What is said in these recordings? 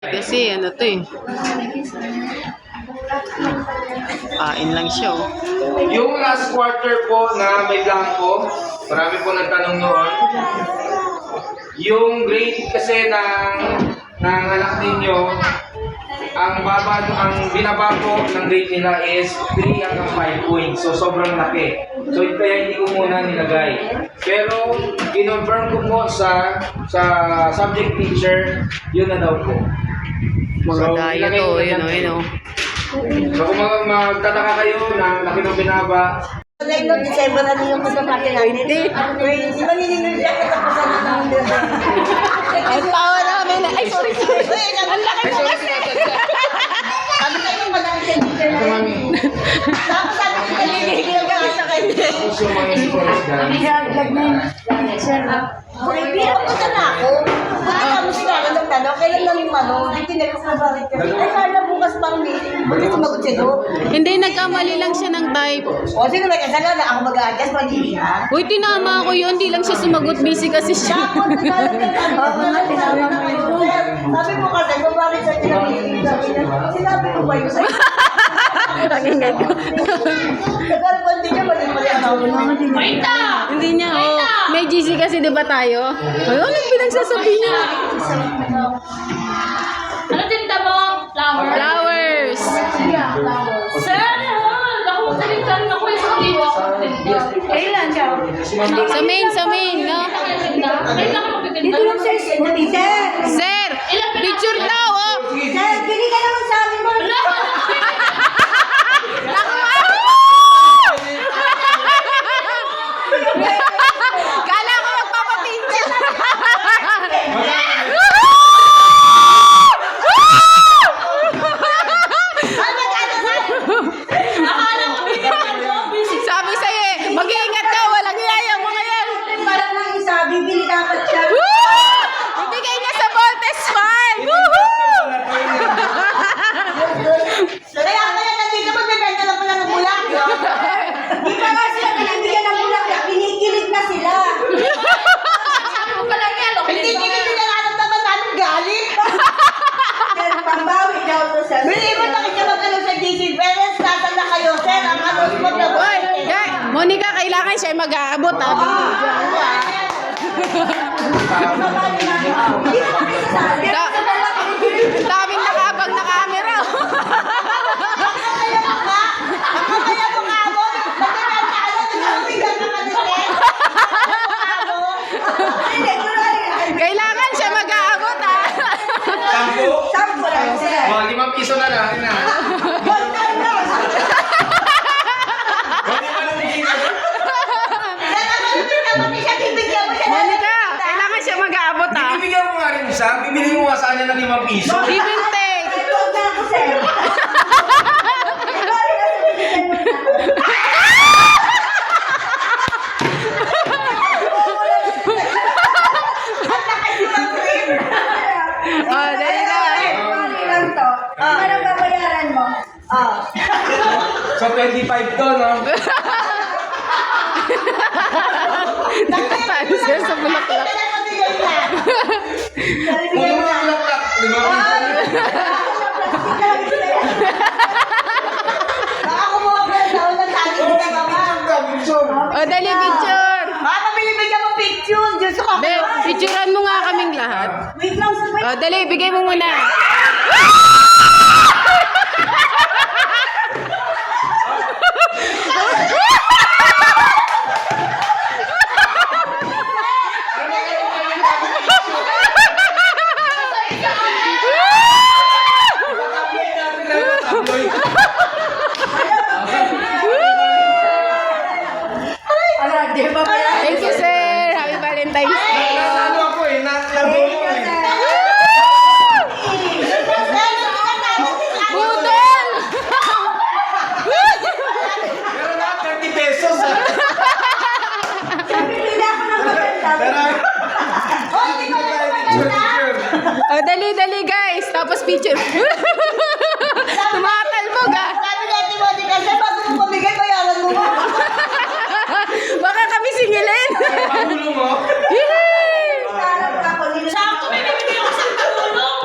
Kasi ano to eh. Kain lang siya oh. Yung last quarter po na may blanco, marami po nagtanong noon. Yung grade kasi ng anak ninyo, ang binaba po ng grade nila is 3 hanggang 5 points. So sobrang laki. So kaya hindi ko muna nilagay. Pero kinonfirm ko po sa subject teacher, yun na daw po. Mga dayo to, yun o. So kung magtataka kayo na laki ng binaba, December na yung magkakati natin. Hindi ba nininigyan ka tapusan na ng Ang tawa namin. Ay, sorry. Ang laki mo kasi. Sabi ko yung malaki sa teacher na yun. Tapos sabi ko, nininigyan ka sa kanya. also mga scores dyan. Pinapunta na ako. Kamusta ka ng tanong? Kailan lang yung ano? Hindi tinagos na bakit ka. Ay, kala bukas pang meeting. Bakit sumagot siya doon? Hindi, nagkamali lang siya ng type. O, sino may kasala na ako mag-a-adjust pag hindi siya? Uy, tinama ko yun. Hindi lang siya sumagot. Busy kasi siya. Tapos, nagkalat ka na. Oo nga, tinama mo yun. Sabi mo kasi, babalik sa tinamigil. Sinabi ko ba yun sa'yo? Nagkalat ka, mali-mali ako. Hindi niya, oh. May GC kasi, di ba tayo? Ay, anong pinagsasabi niya? Ano tinda mo? Flower? Flowers. Sir, ako magsaling ako sa dito. Kailan siya? Sa main, no? Kailan ako magtitinda? Dito lang sir. Sir, picture daw, oh. Sir, bili ka naman sa amin mo. Kala ko magpapapicture. Akala ko bibigyan mo. Sabi sa'yo eh, mag-iingat ka, walang yayang mga yan. Parang nang isa, bibili dapat siya. Ibigay niya sa Voltes Farm. Kaya nandito magbibenta lang pala ng bulak. Di pa nga sila pinibigyan ng bulak, pinikilig na sila. Sabi ko pala yan. Hindi nila alam naman namin galit. Pambawi daw to sir. Bili mo takit siya magkano sa DC. Parents, nasan na kayo, sir? Ang ano, spot na Hoy, Monica, kailangan siya mag-aabot, ha? Daming nakaabang na camera. Kailangan siya mag-aabot, ha? Sampo? Mga 5 piso na lang. Monica, kailangan siya mag-aabot, ha? Bibigyan mo nga rin isa. Bibili mo nga sana ng 5 piso. Bibinteng. Oh, dali na. Anong babayaran mo? So 25 to, no? Nagtatalo siya sa bulaklak. Kung mo lang laklak, 5 piso. Baka kumuha ko ng daon ng tali ko na naman. Oh, dali, picture. Baka binibigyan mo picture. Diyos ko. Be, picturean mo nga kaming lahat. Wait lang sa Oh, dali, bigay mo muna. Thank you, sir. Happy Valentine's Day. Ano ako eh, naklaro ko eh. Budol! Pero lahat 30 pesos. Bibili ako ng maganda. Pero, Oh, dali, dali, guys. Tapos picture. Tumatalbog, ah. Sabi natin mo, di kasi bago mo pamigay, bayaran mo mo. Baka kami singilin. Pahulong mo. Yay! Sarap ka ko. Sakto, may bibigyan ako sa tulong.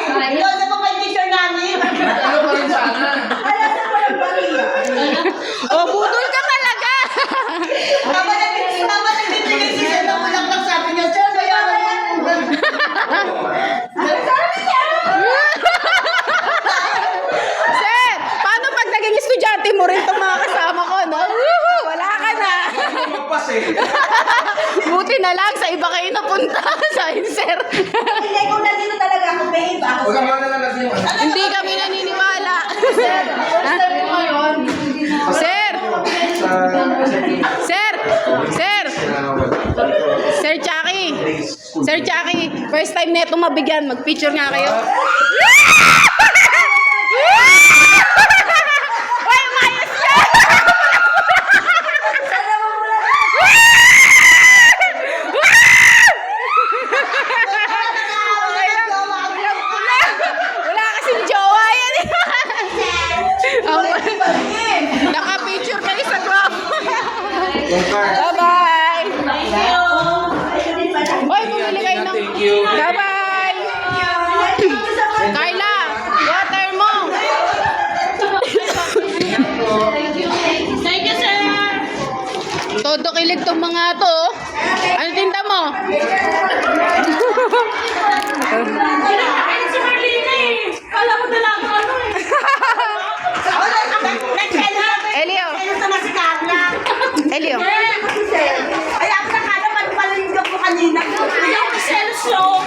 Ikaw na pa may teacher namin. Ano pa rin sana? Kaya sa walang bariya. Oh, budol ka talaga! Tama nagbibigay si Sir ng bulaklak, sabi niya, Sir, bayaran yan. Sabi niya. Sir, paano pag naging estudyante mo rin itong mga kasama ko, no? Woohoo! Wala ka na! Magpas eh. Buti na lang, sa iba kayo napunta. Sa sir. Hindi, kung nandito talaga ako, babe, ako. Huwag naman na lang natin yung ano. Hindi kami naniniwala. Sir! Sir! Sir! Sir Chucky! Sir Chucky, first time na itong mabigyan. Mag-picture nga kayo. Uy, umayos ka! Wala kasing jowa yan. Naka-picture kayo sa graph. Bye-bye! Hoy, bumili kayo ng... Thank you. Bye-bye! Carla, water mo! Thank you, sir. Todo kilig tong mga to. Oh. Ano tinta mo? Ay, si Marlene eh. Kala ko talaga ano eh. Elio. Ano si Carla? Elio. Ay, ako na kala, magpalinggo ko kanina. Hindi ako selos, no?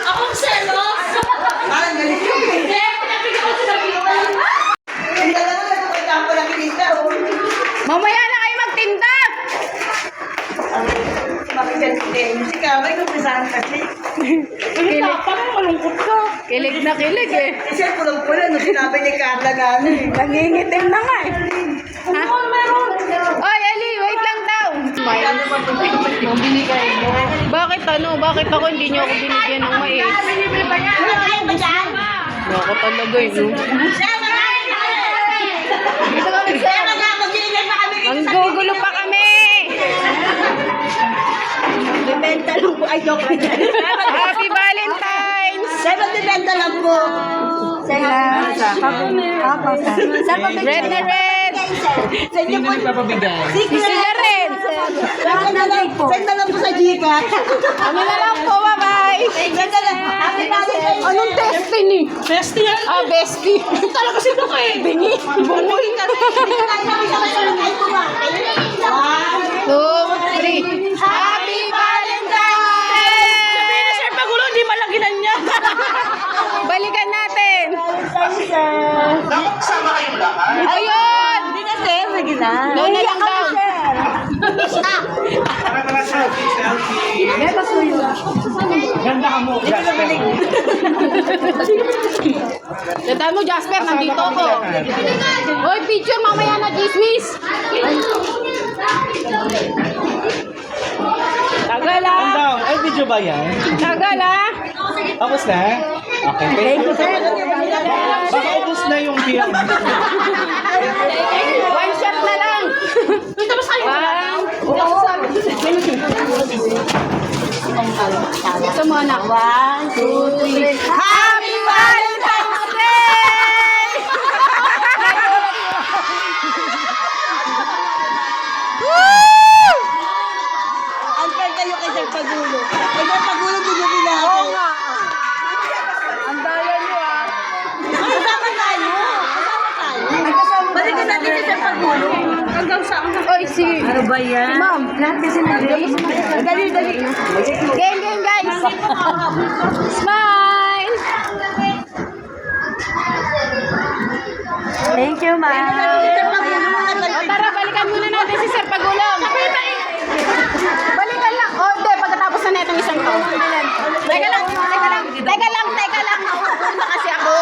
Ako selos. Parang galit yun. Hindi, pinapigyan ko sa biwan. Ang dalawa na kapag ako lang kinita. Mamaya na kayo magtinda. Bakit yan din? Si Carla, nagpisahan kasi. Kilig. Parang malungkot ka. Kilig na kilig eh. Kasi pulang-pula, nung sinabi ni Carla na ano eh. Nangingitim na nga eh. Ha? Meron. Oy, Eli, wait lang daw. Mabili kayo mo. Bakit ano? Bakit ako hindi niyo ako binigyan ng mais? Wala kayo ba dyan? Ako talaga eh. No? Kaya nga, mag-iingay pa kami. Manggugulo pa kami. Dibenta lang po. Ay, joke lang. Happy Valentine's. Sir, dibenta lang po. Red na red. Sa inyo po. Si sila rin. Send na lang po sa Gcash. Kami na lang po. Bye-bye. Send na lang. Happy Valentine's. Anong destiny? Bestie yan. Ah, bestie. Talaga sino ka eh. Bingi. Bungoy. 2, 3. Happy Valentine's! Sabihin na sir, pagulo, hindi malaginan niya. Balikan natin. Dapat kasama kayong lahat. Ayun! Hindi na, sir. Sige na. Doon na lang daw. Para naman selfie. Ganda ka mo. Tandaan mo, Jasper, nandito ako. Hoy, picture mamaya na, Gismis. Tagal ah. Ay, video ba yan? Tagal ah. Tapos na? Okay, thank you. Baka ubus na yung beer. One shot na lang. Tapos kayo. Ito mo, anak. 1, 2, 3. Happy Valentine's Day! Woo! Unfair kayo kay Sir Pagulo. Kay Sir Pagulo, hindi nyo pinahati. Oo nga. Ang daya niyo ah. Kasama tayo. Balikan natin si Sir Pagulo. Hanggang saan ka? Oy, si... Ano ba yan? Ma'am, lahat kasi nandito. Dali. Game, guys. Smile! Thank you, ma'am. O tara, balikan muna natin si Sir Pagulong. Balikan lang. O, hindi, pagkatapos na netong isang to. Teka lang. Nauuna kasi ako.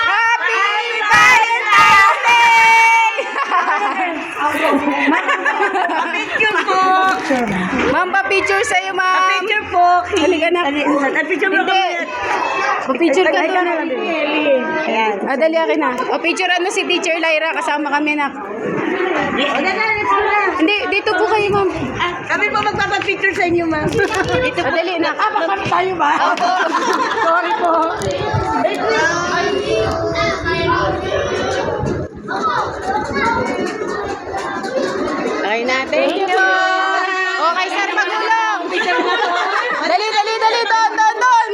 Happy Valentine's Day! Picture po. Ma'am, pa-picture sa'yo, ma'am. Picture po. Halika na. Picture mo Hindi. Pa-picture ka doon. Ayan. Dali akin na. O, picturean mo si Teacher Lyra. Kasama kami na. Hindi, dito po kayo, ma'am. Kami po magpapapicture sa inyo, ma'am. Ito po. Dali na. Baka tayo ba? Sorry po. Try natin. Okay, sir, magulong. Dali, dali, dali. Doon, doon, doon.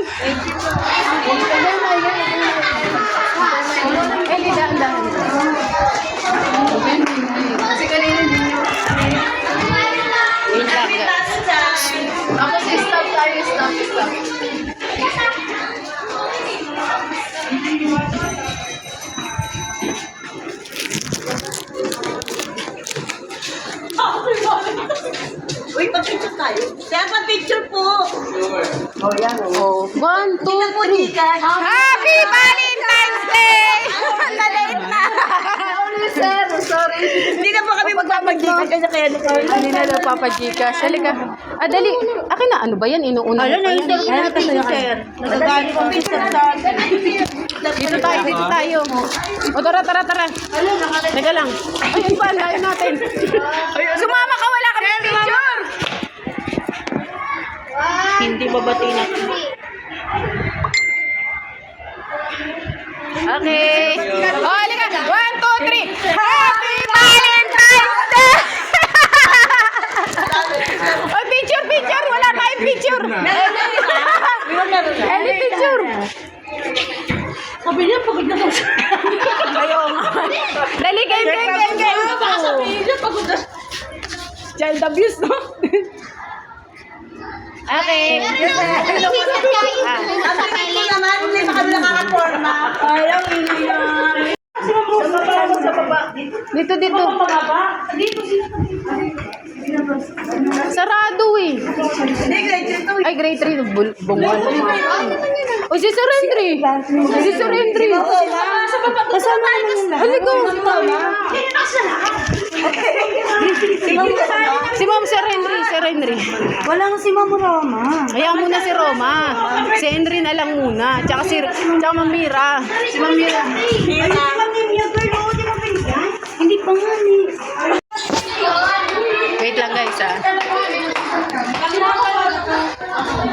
Eli, daan, daan. Kasi kanina din yun. Wait lang, guys. Tapos stop tayo, stop, stop. Uy, pag-picture tayo. Kaya pa-picture po. Oh, yan. Oh, 1, 2, Tingnan po, Nika. Happy Valentine's Day! Nalate na. Sir, sorry. Hindi na po kami magpapagdikan kaya Hindi na daw papajikas. Halika. Ah, dali. Akin na. Ano ba yan? Inuuna ko pa yan. sir. Nagagalit po, sir. Dito tayo, dito tayo. O, tara, tara, tara. Teka lang. Ayun pa, layo natin. Sumama ka, wala kami picture. Hindi babati na. Okay. O, halika. 1, 2, 3. Happy Valentine's Day! O, picture, picture. Wala tayong picture. Any picture. Sabi niya, pagod na daw siya. Ayaw nga. Dali, game, game, game, game. Baka sabihin niya, pagod na siya. Child abuse, no? Okay. Ang pili naman, hindi pa kami nakakaporma. Ayaw, hindi yan. Dito, dito. Sarado eh. Hindi, grade 3 to. Ay, grade 3. Bungan. O, si Sir Henry. Si Sir Henry. Kasama naman nila. Halika. Si Ma'am Sir Henry. Sir Henry. Walang si Ma'am Roma. Hayaan muna si Roma. Si Henry na lang muna. Tsaka Ma'am Mira. Si Ma'am Mira. Hindi pa nga ni. Wait lang guys ah.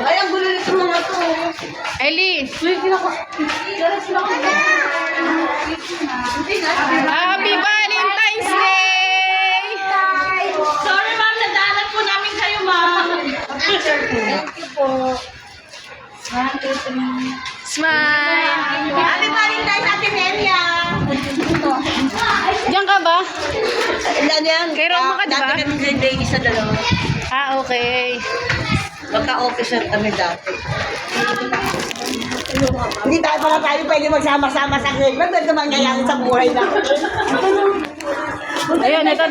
Ay, ang gulo nito mga to. Ellie. Happy Valentine's Day! Sorry, ma'am. Nadaanan po namin kayo, ma'am. Smile! Happy Valentine's, Ate Nelia. Diyan ka ba? Ilan yan? Kay Roma ka, di ba? Dati kami grade day, isa dalawa. Ah, okay. Magka-officer kami dati. Hindi tayo pala tayo pwede magsama-sama sa grade. Ba't mangyayari sa buhay natin? Ayun, ito.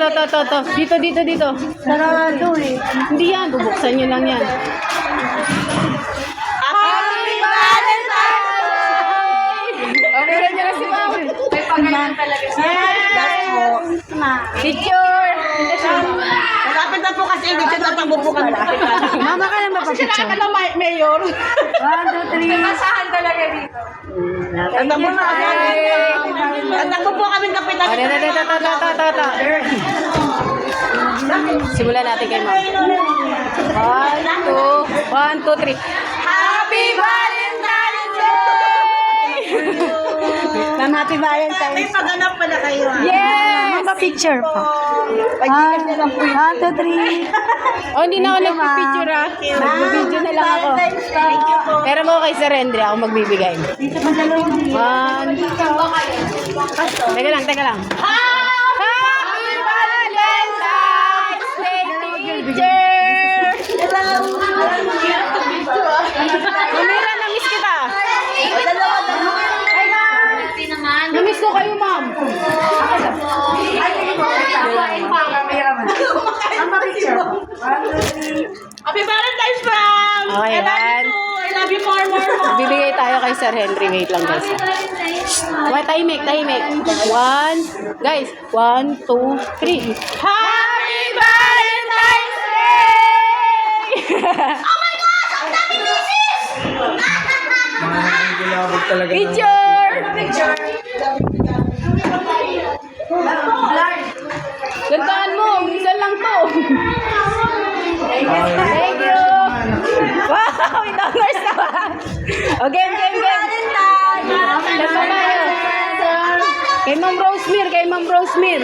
Dito, dito, dito. Sarado eh. Hindi yan, bubuksan nyo lang yan. Happy Valentine's Day! Okay na niya si Ma'am. May pagayon talaga siya. Picture! Malapit na po kasi hindi siya tatakbo po kami. Mama ka lang ba pa-picture? ng mayor. 1, 2, 3. Masahan talaga dito. Tatakbo na kami. Tatakbo po kami kapitan. Simulan natin kay Ma'am. 1, 2, 3. Happy Valentine's Day! Ma'am, happy Valentine's. May paganap pala kayo. Yes! Pa-picture po. Pag-ikas na lang po. 1, 2, 3. Oh, hindi na ako nagpipicture ha. Mag-video na lang ako. Thank you po. Pero mo kay Sir Henry ako magbibigay. Dito pa dalawa. 1. Teka lang, teka lang. Happy Valentine's Day, teacher! Mamira, na-miss kita. Ay, ma'am. Na-miss ko kayo, ma'am. Happy Valentine's, ma'am! Okay, I love you too. I love you more. Bibigay tayo kay Sir Henry. Wait lang, guys. Wait, tahimik. 1, guys. 1, 2, 3. Happy Valentine's Day! Oh my gosh! Ang dami misis! Picture! Gantaan mo. Minsan lang to. Thank you. Wow, with honors naman. Okay, game. Dalawa tayo. Kay Ma'am Rosemere.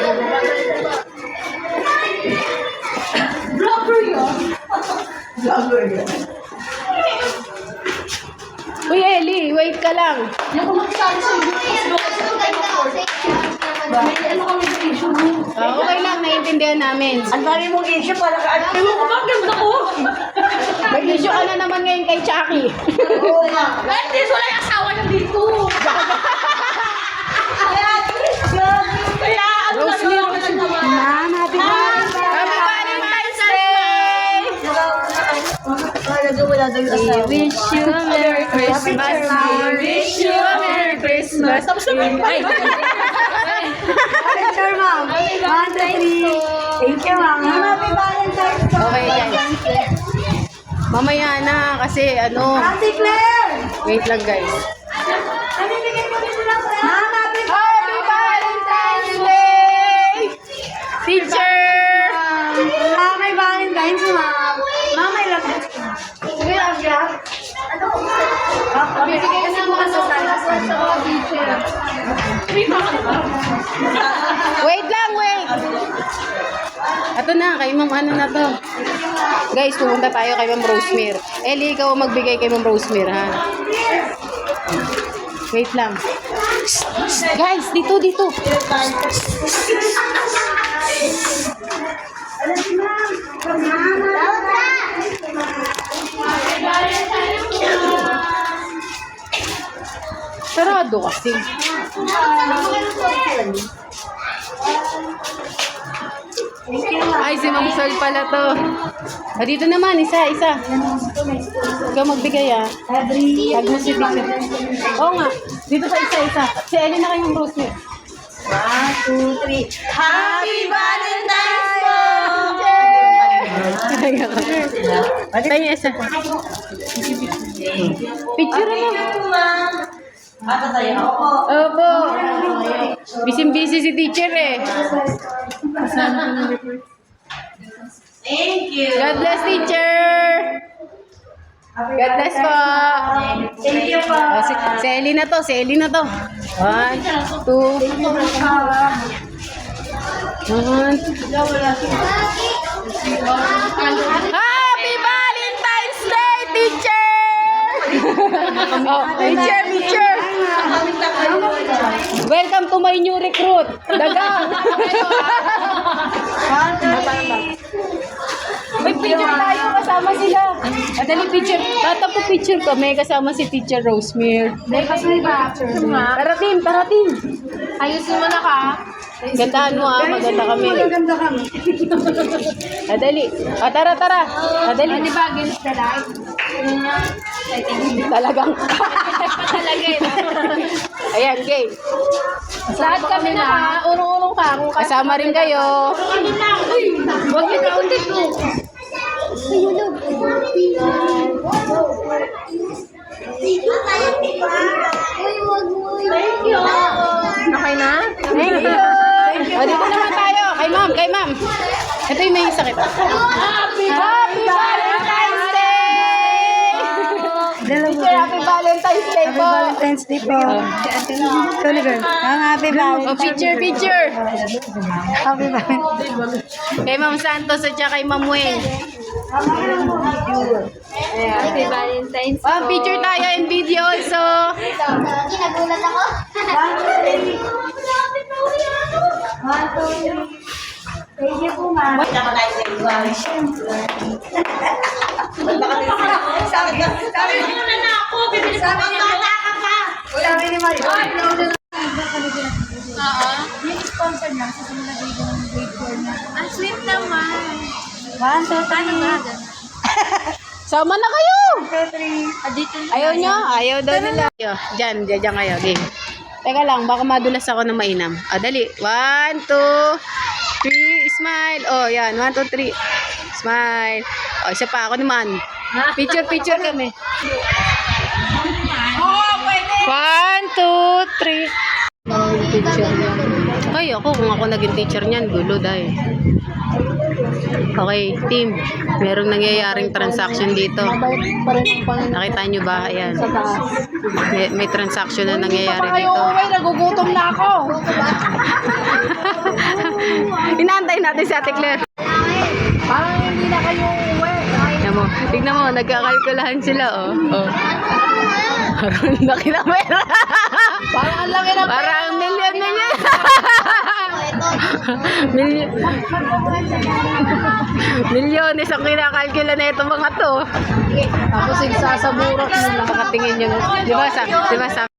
Uy, Ellie, wait ka lang. Yung kumagsali sa video, kasi ano kami sa issue mo? Okay lang, naiintindihan namin. Ang dami mong issue para ka. Ewan ko ba, ganda ko. Mag-issue ka na naman ngayon kay Chucky. Oo nga. Kahit hindi, wala yung asawa niya dito. Kaya, ano na Rosemary. lang ka naman. Happy Valentine's Day! Wala daw yung asawa. Wish you a Merry Christmas. Wish you a Merry Christmas. Tapos na Picture, ma'am. 1, 2, 3. Thank you, ma'am. Happy Valentine's Day. Okay, guys. Mamaya na kasi ano. Ate Claire! Wait lang, guys. Namibigay ko din lang sa Happy Happy Valentine's Day! Teacher! Happy Valentine's, ma'am. Ma'am, I love you. Sige, Asya. Ano? Bibigay kasi mo sa Wait lang, wait! Ito na, kay Ma'am ano na to. Guys, pumunta tayo kay Ma'am Rosemere. Ellie, ikaw ang magbigay kay Ma'am Rosemere, ha? Wait lang. Guys, dito. Sarado kasi. Ay, si Ma'am Sol pala to. Ah, dito naman, isa. Ikaw magbigay, ah. Hag mo si teacher. Oo nga, dito pa isa. Si Ellie na kayong Rosemere. 1, 2, 3. Happy Valentine's Day! Tayo isa. Picture na. Tayo ako. Opo. Busy si teacher eh. Thank you. God bless teacher. God bless po. Thank you po. Oh, si Ellie na to. 1, 2. 1. Happy Valentine's Day, teacher! Oh, teacher. Welcome to my new recruit. Dagang. May picture tayo, kasama sila. Dali picture. Tatap ko picture ko. May kasama si Teacher Rosemere. Tarating. Ayusin mo na ka. Ganda maganda kami. Maganda kami. Dali. Tara. Dali. Di ba, against the light? Talagang. Talaga eh. Ayan, game. Lahat kami na ka. Urong-urong ka. Kasama rin kayo. Huwag yung kauntit mo. Thank you. Okay na? Thank you. O, dito naman tayo. Kay ma'am. Ito yung may sakit. Happy Valentine's Day! Teacher, Happy Valentine's Day po. Valentine's Day po. Sorry, girl. Happy O, picture. Happy Valentine's. Kay Ma'am Santos at saka kay Ma'am Weng. Happy Valentine's Oh, picture tayo and video also. Nagulat ako. 1, 2, 3. Thank you po, ma'am. Wait, naman tayo sa iba. Sabi mo na ako. Bibili sa Sabi niya pa. Sabi ni Mario. Yung sponsor niya, sa simula grade ng grade 4 na. Ang sweet naman. 1, 2, 3. Sama na kayo. 1, 2, 3. Dito na. Ayaw nyo? Ayaw daw nila. Diyan kayo. Game. Teka lang, baka madulas ako ng mainam. Dali. 1, 2, 3. Smile. Oh, yan. 1, 2, 3. Smile. Oh, isa pa. Ako naman. Picture kami. 1, 2, 3. Picture. Ay, ako, kung ako naging teacher niyan, gulo dahil. Okay, team. Merong nangyayaring transaction dito. Nakita nyo ba? Ayan. May transaction na nangyayari dito. Nagugutom na ako. Inaantay natin si Ate Claire. Parang hindi na kayo uwi. Tignan mo, nagkakalkulahan sila, oh. Oh. Parang laki na pera. Parang ang laki ng Parang milyon. Milyones ang kinakalkula na itong mga to. Tapos igsasaburot nila. Pakatingin yung, di ba sa